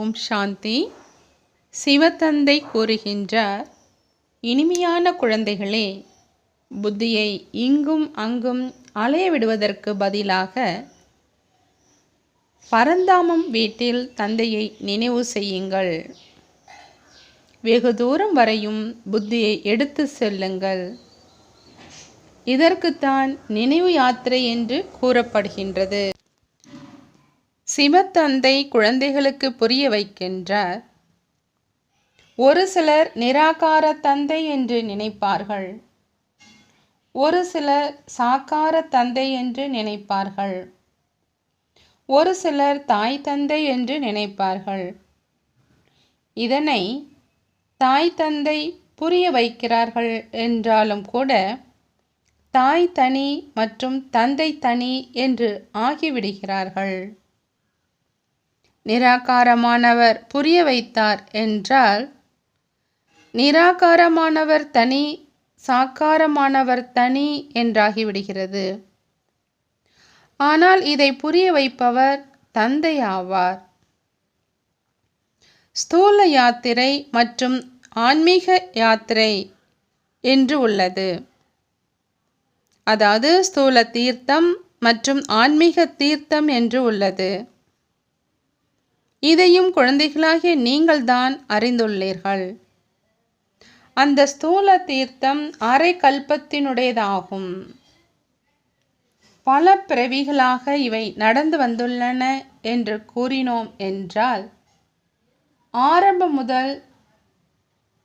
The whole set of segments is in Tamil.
ஓம் சாந்தி. சிவத்தந்தை கூறுகின்றார், இனிமையான குழந்தைகளே, புத்தியை இங்கும் அங்கும் அலைய விடுவதற்கு பதிலாக பரந்தாமம் வீட்டில் தந்தையை நினைவு செய்யுங்கள். வெகு தூரம் வரையும் புத்தியை எடுத்து செல்லுங்கள். இதற்குத்தான் நினைவு யாத்திரை என்று கூறப்படுகின்றது. சிவத்தந்தை குழந்தைகளுக்கு புரிய வைக்கின்றார். ஒரு சிலர் நிராகார தந்தை என்று நினைப்பார்கள், ஒரு சிலர் சாக்கார தந்தை என்று நினைப்பார்கள், ஒரு சிலர் தாய் தந்தை என்று நினைப்பார்கள். இதனை தாய் தந்தை புரிய வைக்கிறார்கள் என்றாலும் கூட தாய் தனி மற்றும் தந்தை தனி என்று ஆகிவிடுகிறார்கள். நிராகாரமானவர் புரிய வைத்தார் என்றால் நிராகாரமானவர் தனி, சாக்காரமானவர் தனி என்றாகிவிடுகிறது. ஆனால் இதை புரிய வைப்பவர் தந்தை ஆவார். ஸ்தூல யாத்திரை மற்றும் ஆன்மீக யாத்திரை என்று உள்ளது. அதாவது ஸ்தூல தீர்த்தம் மற்றும் ஆன்மீக தீர்த்தம் என்று உள்ளது. இதையும் குழந்தைகளாகிய நீங்கள்தான் அறிந்துள்ளீர்கள். அந்த ஸ்தூல தீர்த்தம் அரை கல்பத்தினுடையதாகும். பல பிறவிகளாக இவை நடந்து வந்துள்ளன என்று கூறினோம் என்றால் ஆரம்பம் முதல்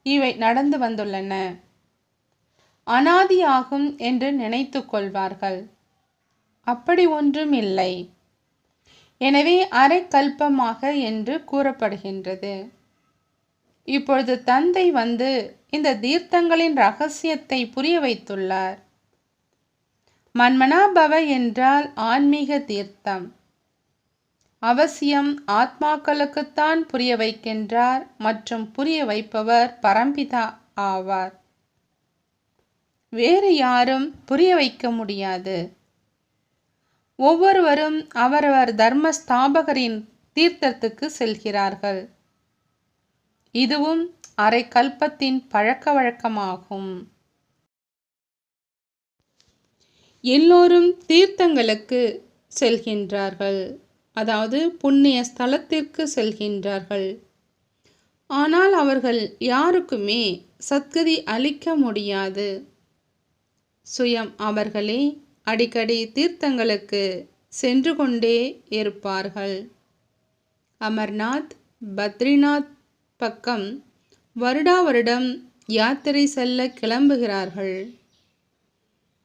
இவை நடந்து வந்துள்ளன, அனாதியாகும் என்று நினைத்து கொள்வார்கள். அப்படி ஒன்றும் இல்லை. எனவே அரை கல்பமாக என்று கூறப்படுகின்றது. இப்பொழுது தந்தை வந்து இந்த தீர்த்தங்களின் ரகசியத்தை புரிய வைத்துள்ளார். மன்மனாபவ என்றால் ஆன்மீக தீர்த்தம். அவசியம் ஆத்மாக்களுக்குத்தான் புரிய வைக்கின்றார் மற்றும் புரிய வைப்பவர் பரம்பிதா ஆவார். வேறு யாரும் புரிய வைக்க முடியாது. ஒவ்வொருவரும் அவரவர் தர்ம ஸ்தாபகரின் தீர்த்தத்துக்கு செல்கிறார்கள். இதுவும் அரை கல்பத்தின் பழக்க வழக்கமாகும். எல்லோரும் தீர்த்தங்களுக்கு செல்கின்றார்கள், அதாவது புண்ணிய ஸ்தலத்திற்கு செல்கின்றார்கள். ஆனால் அவர்கள் யாருக்குமே சத்கதி அளிக்க முடியாது. சுயம் அவர்களே அடிக்கடி தீர்த்தங்களுக்கு சென்று கொண்டே இருப்பார்கள். அமர்நாத், பத்ரிநாத் பக்கம் வருடா வருடம் யாத்திரை செல்ல கிளம்புகிறார்கள்.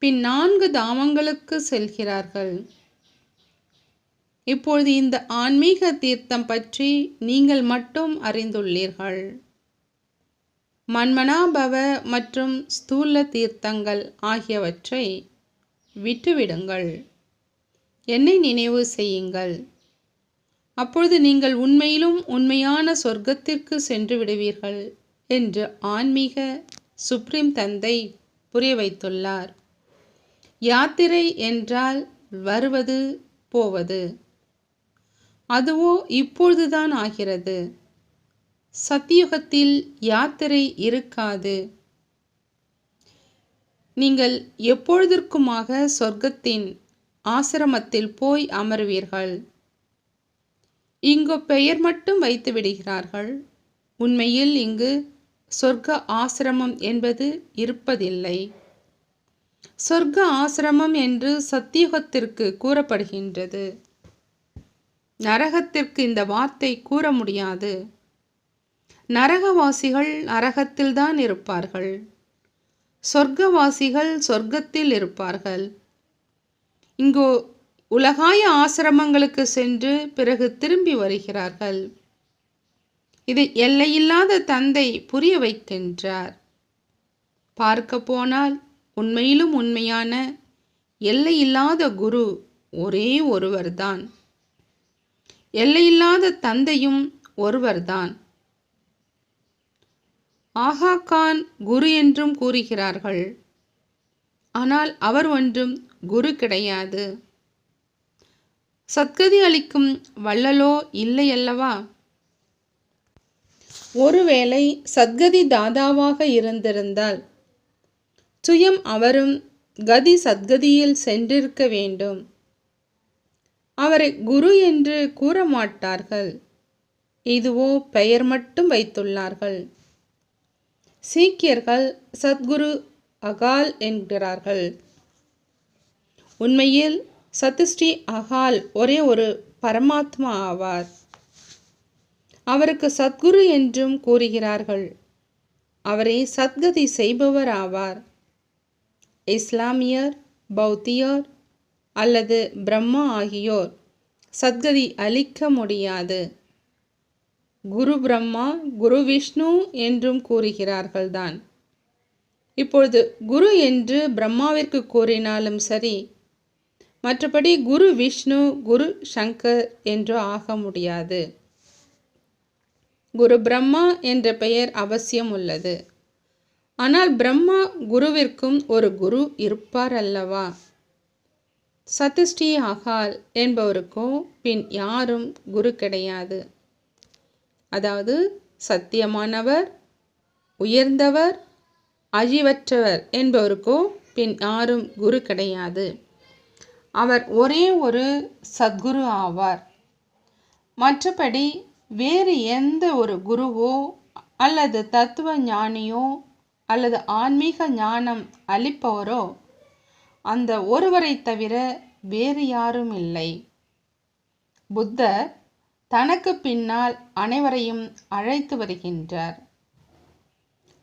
பின் 4 தாமங்களுக்கு செல்கிறார்கள். இப்பொழுது இந்த ஆன்மீக தீர்த்தம் பற்றி நீங்கள் மட்டும் அறிந்துள்ளீர்கள். மன்மனாபவ மற்றும் ஸ்தூல தீர்த்தங்கள் ஆகியவற்றை விட்டுவிடுங்கள். என்னை நினைவு செய்யுங்கள். அப்பொழுது நீங்கள் உண்மையிலும் உண்மையான சொர்க்கத்திற்கு சென்று விடுவீர்கள் என்று ஆன்மீக சுப்ரீம் தந்தை புரிய வைத்துள்ளார். யாத்திரை என்றால் வருவது போவது. அதுவோ இப்பொழுதுதான் ஆகிறது. சத்தியுகத்தில் யாத்திரை இருக்காது. நீங்கள் எப்பொழுதற்குமாக சொர்க்கத்தின் ஆசிரமத்தில் போய் அமர்வீர்கள். இங்கு பெயர் மட்டும் வைத்து விடுகிறார்கள். உண்மையில் இங்கு சொர்க்க ஆசிரமம் என்பது இருப்பதில்லை. சொர்க்க ஆசிரமம் என்று சத்தியுகத்திற்கு கூறப்படுகின்றது. நரகத்திற்கு இந்த வார்த்தை கூற முடியாது. நரகவாசிகள் நரகத்தில்தான் இருப்பார்கள். சொர்க்கவாசிகள் சொர்க்கத்தில் இருப்பார்கள். இங்கு உலகாய ஆசிரமங்களுக்கு சென்று பிறகு திரும்பி வருகிறார்கள். இதை எல்லையில்லாத தந்தை புரிய வைக்கின்றார். பார்க்க போனால் உண்மையிலும் உண்மையான எல்லையில்லாத குரு ஒரே ஒருவர்தான். எல்லையில்லாத தந்தையும் ஒருவர்தான். ஆகா கான் குரு என்றும் கூறுகிறார்கள். ஆனால் அவர் ஒன்றும் குரு கிடையாது. சத்கதி அளிக்கும் வள்ளலோ இல்லையல்லவா? ஒருவேளை சத்கதி தாதாவாக இருந்திருந்தால் சுயம் அவரும் கதி சத்கதியில் சென்றிருக்க வேண்டும். அவரை குரு என்று கூற மாட்டார்கள். இதுவோ பெயர் மட்டும் வைத்துள்ளார்கள். சீக்கியர்கள் சத்குரு அகால் என்கிறார்கள். உண்மையில் சத்ஸ்ரீ அகால் ஒரே ஒரு பரமாத்மா ஆவார். அவருக்கு சத்குரு என்றும் கூறுகிறார்கள். அவரே சத்கதி செய்பவர் ஆவார். இஸ்லாமியர், பௌத்தியர் அல்லது பிரம்மா ஆகியோர் சத்கதி அளிக்க முடியாது. குரு பிரம்மா, குரு விஷ்ணு என்றும் கூறுகிறார்கள் தான். இப்பொழுது குரு என்று பிரம்மாவிற்கு கூறினாலும் சரி, மற்றபடி குரு விஷ்ணு, குரு சங்கர் என்று ஆக முடியாது. குரு பிரம்மா என்ற பெயர் அவசியம் உள்ளது. ஆனால் பிரம்மா குருவிற்கும் ஒரு குரு இருப்பார் அல்லவா? சத்ஸ்ரீ அகால் என்பவருக்கோ பின் யாரும் குரு கிடையாது. அதாவது சத்தியமானவர், உயர்ந்தவர், அழிவற்றவர் என்பவருக்கோ பின் யாரும் குரு கிடையாது. அவர் ஒரே ஒரு சத்குரு ஆவார். மற்றபடி வேறு எந்த ஒரு குருவோ அல்லது தத்துவ ஞானியோ அல்லது ஆன்மீக ஞானம் அளிப்பவரோ அந்த ஒருவரை தவிர வேறு யாரும் இல்லை. புத்தர் தனக்கு பின்னால் அனைவரையும் அழைத்து வருகின்றார்.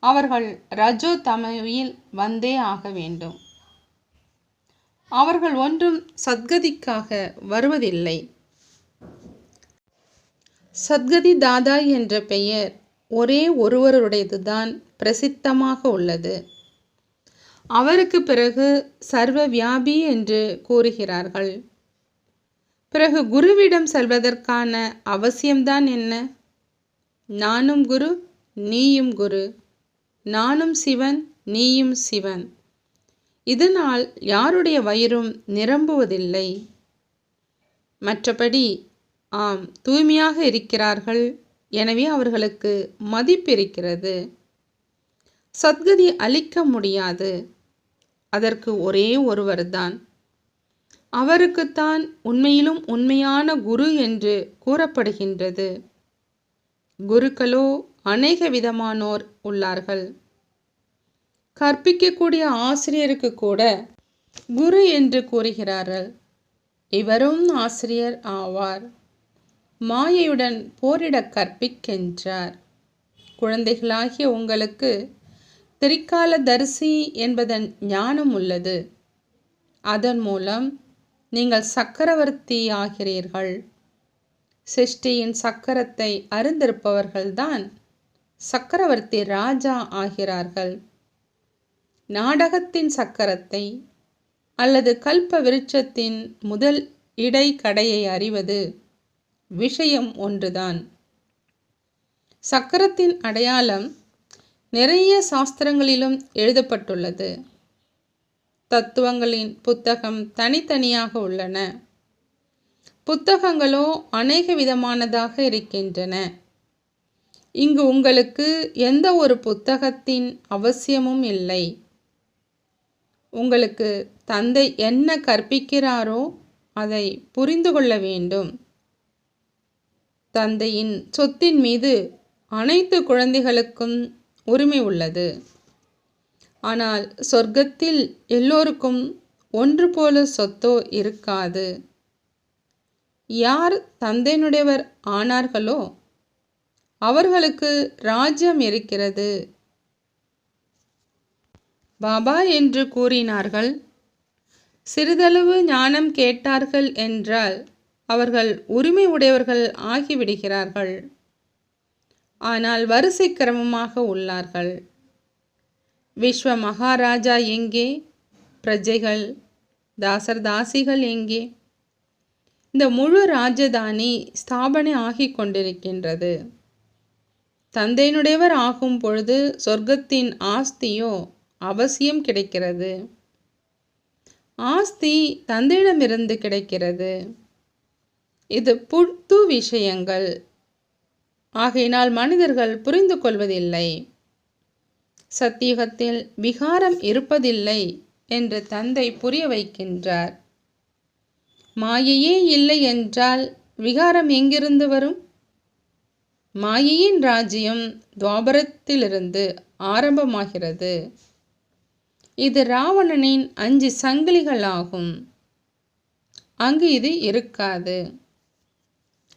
அவர்கள் ரஜோ தமயில் வந்தே ஆக வேண்டும். அவர்கள் ஒன்றும் சத்கதிக்காக வருவதில்லை. சத்கதி தாதா என்ற பெயர் ஒரே ஒருவருடையதுதான் பிரசித்தமாக உள்ளது. அவருக்கு பிறகு சர்வ வியாபி என்று கூறுகிறார்கள். பிறகு குருவிடம் செல்வதற்கான அவசியம்தான் என்ன? நானும் குரு, நீயும் குரு. நானும் சிவன், நீயும் சிவன். இதனால் யாருடைய வயிறும் நிரம்புவதில்லை. மற்றபடி ஆம், தூய்மையாக இருக்கிறார்கள். எனவே அவர்களுக்கு மதிப்பு இருக்கிறது. சத்கதி அளிக்க முடியாது. அதற்கு ஒரே ஒருவர்தான். அவருக்குத்தான் உண்மையிலும் உண்மையான குரு என்று கூறப்படுகின்றது. குருக்களோ அநேக விதமானோர் உள்ளார்கள். கற்பிக்கக்கூடிய ஆசிரியருக்கு கூட குரு என்று கூறுகிறார்கள். இவரும் ஆசிரியர் ஆவார். மாயையுடன் போரிட கற்பிக்கின்றார். குழந்தைகளாகிய உங்களுக்கு திரிகால தரிசி என்பதன் ஞானம் உள்ளது. அதன் மூலம் நீங்கள் சக்கரவர்த்தி ஆகிறீர்கள். சிருஷ்டியின் சக்கரத்தை அறிந்திருப்பவர்கள்தான் சக்கரவர்த்தி ராஜா ஆகிறார்கள். நாடகத்தின் சக்கரத்தை அல்லது கல்ப விருட்சத்தின் முதல் இடை கடையை அறிவது விஷயம் ஒன்றுதான். சக்கரத்தின் அடையாளம் நிறைய சாஸ்திரங்களிலும் எழுதப்பட்டுள்ளது. தத்துவங்களின் புத்தகம் தனித்தனியாக உள்ளன. புத்தகங்களோ அநேக விதமானதாக இருக்கின்றன. இங்கு உங்களுக்கு எந்த ஒரு புத்தகத்தின் அவசியமும் இல்லை. உங்களுக்கு தந்தை என்ன கற்பிக்கிறாரோ அதை புரிந்து கொள்ள வேண்டும். தந்தையின் சொத்தின் மீது அனைத்து குழந்தைகளுக்கும் உரிமை உள்ளது. ஆனால் சொர்க்கத்தில் எல்லோருக்கும் ஒன்று போல சொத்தோ இருக்காது. யார் தந்தையினுடையவர் ஆனார்களோ அவர்களுக்கு ராஜ்யம் இருக்கிறது. பாபா என்று கூறினார்கள். சிறிதளவு ஞானம் கேட்டார்கள் என்றால் அவர்கள் உரிமை உடையவர்கள் ஆகிவிடுகிறார்கள். ஆனால் வரிசை கிரமமாக உள்ளார்கள். விஸ்வ மகாராஜா எங்கே? பிரஜைகள், தாசர் தாசிகள் எங்கே? இந்த முழு ராஜதானி ஸ்தாபனை ஆகிக் கொண்டிருக்கின்றது. தந்தையினுடையவர் ஆகும் பொழுது சொர்க்கத்தின் ஆஸ்தியோ அவசியம் கிடைக்கிறது. ஆஸ்தி தந்தையிடமிருந்து கிடைக்கிறது. இது புது விஷயங்கள். ஆகையினால் மனிதர்கள் புரிந்து கொள்வதில்லை. சத்தியுகத்தில் விகாரம் இருப்பதில்லை என்று தந்தை புரிய வைக்கின்றார். மாயையே இல்லை என்றால் விகாரம் எங்கிருந்து வரும்? மாயையின் ராஜ்யம் துவாபரத்திலிருந்து ஆரம்பமாகிறது. இது ராவணனின் 5 சங்கிலிகளாகும். அங்கு இது இருக்காது.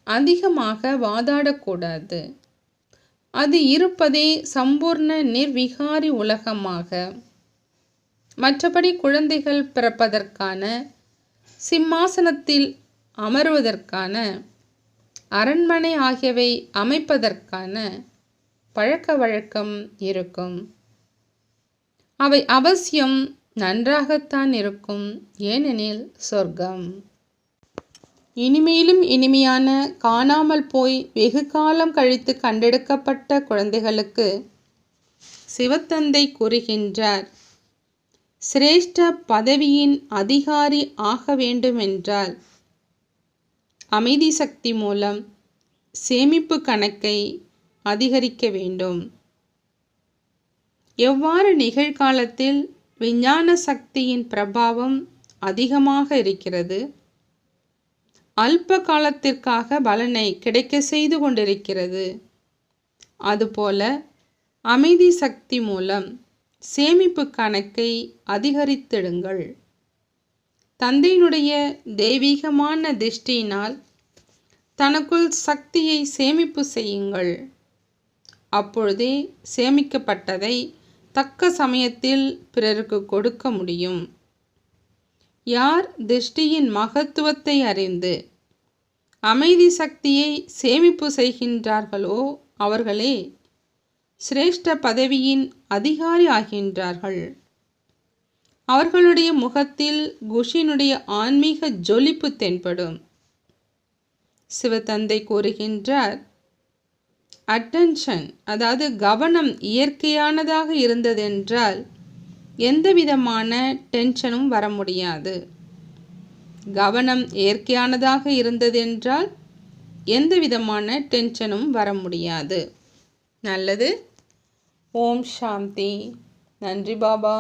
அதிகமாக வாதாடக்கூடாது. அது இருப்பதே சம்பூர்ண நிர்விகாரி உலகமாக. மற்றபடி குழந்தைகள் பிறப்பதற்கான, சிம்மாசனத்தில் அமருவதற்கான, அரண்மனை ஆகியவை அமைப்பதற்கான பழக்க வழக்கம் இருக்கும். அவை அவசியம் நன்றாகத்தான் இருக்கும். ஏனெனில் சொர்க்கம். இனிமேலும் இனிமையான காணாமல் போய் வெகு காலம் கழித்து கண்டெடுக்கப்பட்ட குழந்தைகளுக்கு சிவத்தந்தை கூறுகின்றார், சிரேஷ்ட பதவியின் அதிகாரி ஆக வேண்டுமென்றால் அமைதி சக்தி மூலம் சேமிப்பு கணக்கை அதிகரிக்க வேண்டும். எவ்வாறு நிகழ்காலத்தில் விஞ்ஞான சக்தியின் பிரபாவம் அதிகமாக இருக்கிறது, அல்ப காலத்திற்காக பலனை கிடைக்க செய்து கொண்டிருக்கிறது, அதுபோல அமைதி சக்தி மூலம் சேமிப்பு கணக்கை அதிகரித்திடுங்கள். தந்தையினுடைய தெய்வீகமான திருஷ்டியினால் தனக்குள் சக்தியை சேமிப்பு செய்யுங்கள். அப்பொழுதே சேமிக்கப்பட்டதை தக்க சமயத்தில் பிறருக்கு கொடுக்க முடியும். யார் திருஷ்டியின் மகத்துவத்தை அறிந்து அமைதி சக்தியை சேமிப்பு செய்கின்றார்களோ அவர்களே சிரேஷ்ட பதவியின் அதிகாரி ஆகின்றார்கள். அவர்களுடைய முகத்தில் குஷினுடைய ஆன்மீக ஜொலிப்பு தென்படும். சிவத்தந்தை கூறுகின்றார், அட்டென்ஷன், அதாவது கவனம் இயற்கையானதாக இருந்ததென்றால் எந்தவிதமான டென்ஷனும் வர முடியாது. கவனம் இயற்கையானதாக இருந்ததென்றால் எந்தவிதமான டென்ஷனும் வர முடியாது. நல்லது. ஓம் சாந்தி. நன்றி பாபா.